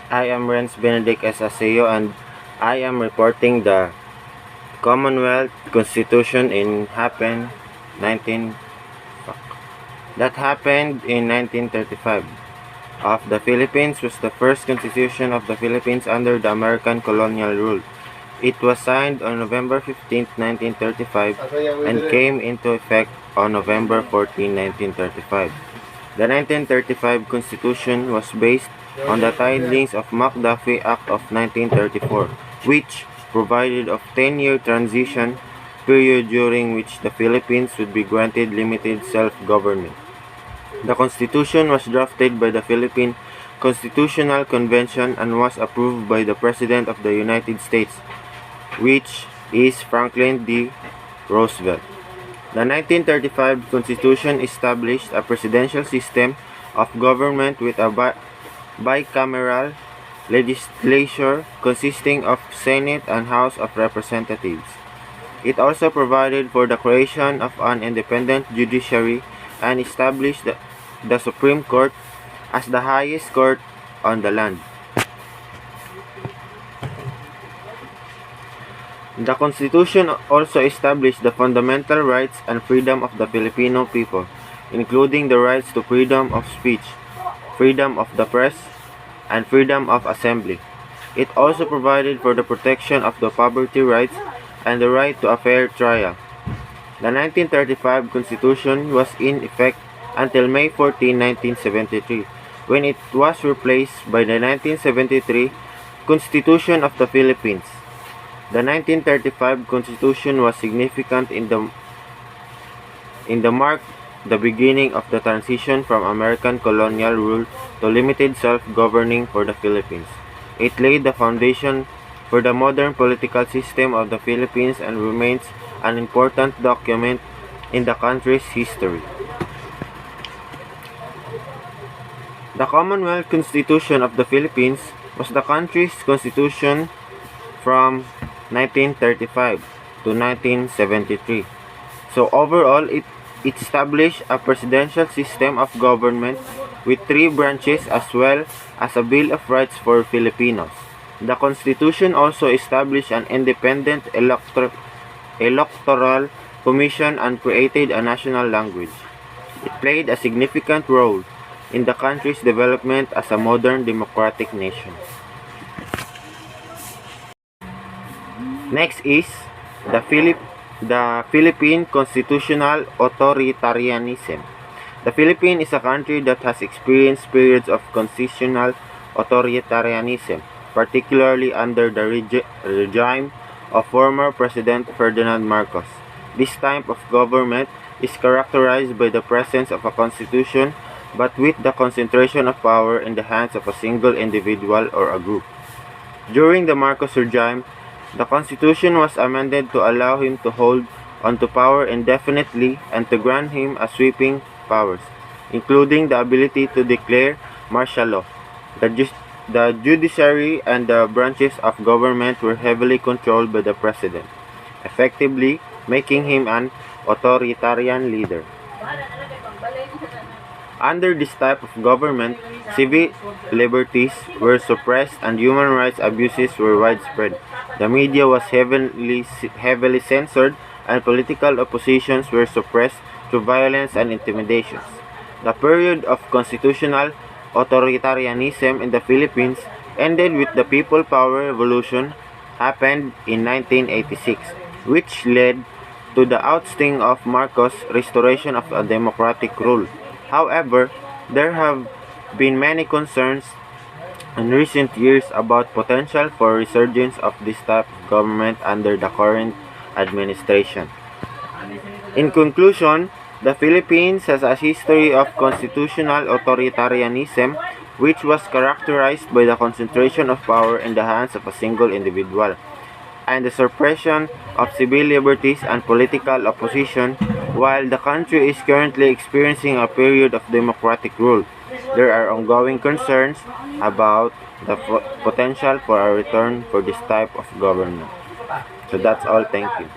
I am Renz Benedict Asaseo, and I am reporting the Commonwealth Constitution happened 19 that happened in 1935 of the Philippines was the first constitution of the Philippines under the American colonial rule. It was signed on November 15, 1935 and came into effect on November 14, 1935. The 1935 Constitution was based on the tidings of McDuffie Act of 1934, which provided of 10-year transition period during which the Philippines would be granted limited self-government. The Constitution was drafted by the Philippine Constitutional Convention and was approved by the President of the United States, which is Franklin D. Roosevelt. The 1935 Constitution established a presidential system of government with a bicameral legislature consisting of Senate and House of Representatives. It also provided for the creation of an independent judiciary and established the Supreme Court as the highest court on the land. The Constitution also established the fundamental rights and freedom of the Filipino people, including the rights to freedom of speech, freedom of the press, and freedom of assembly. It also provided for the protection of the poverty rights and the right to a fair trial. The 1935 Constitution was in effect until May 14, 1973, when it was replaced by the 1973 Constitution of the Philippines. The 1935 Constitution was significant in the mark the beginning of the transition from American colonial rule to limited self-governing for the Philippines. It laid the foundation for the modern political system of the Philippines and remains an important document in the country's history. The Commonwealth Constitution of the Philippines was the country's constitution from 1935 to 1973. So overall, it established a presidential system of government with 3 branches as well as a Bill of Rights for Filipinos. The Constitution also established an independent electoral commission and created a national language. It played a significant role in the country's development as a modern democratic nation. Next is the Philippine Constitutional Authoritarianism. The Philippines is a country that has experienced periods of constitutional authoritarianism, particularly under the regime of former President Ferdinand Marcos. This type of government is characterized by the presence of a constitution, but with the concentration of power in the hands of a single individual or a group. During the Marcos regime, the Constitution was amended to allow him to hold onto power indefinitely and to grant him a sweeping powers, including the ability to declare martial law. The judiciary and the branches of government were heavily controlled by the president, effectively making him an authoritarian leader. Under this type of government, civil liberties were suppressed and human rights abuses were widespread. The media was heavily censored and political oppositions were suppressed through violence and intimidations. The period of constitutional authoritarianism in the Philippines ended with the People Power Revolution happened in 1986, which led to the ousting of Marcos, restoration of a democratic rule. However, there have been many concerns in recent years about potential for resurgence of this type of government under the current administration. In conclusion, the Philippines has a history of constitutional authoritarianism which was characterized by the concentration of power in the hands of a single individual and the suppression of civil liberties and political opposition. While the country is currently experiencing a period of democratic rule, there are ongoing concerns about the potential for a return for this type of government. So that's all. Thank you.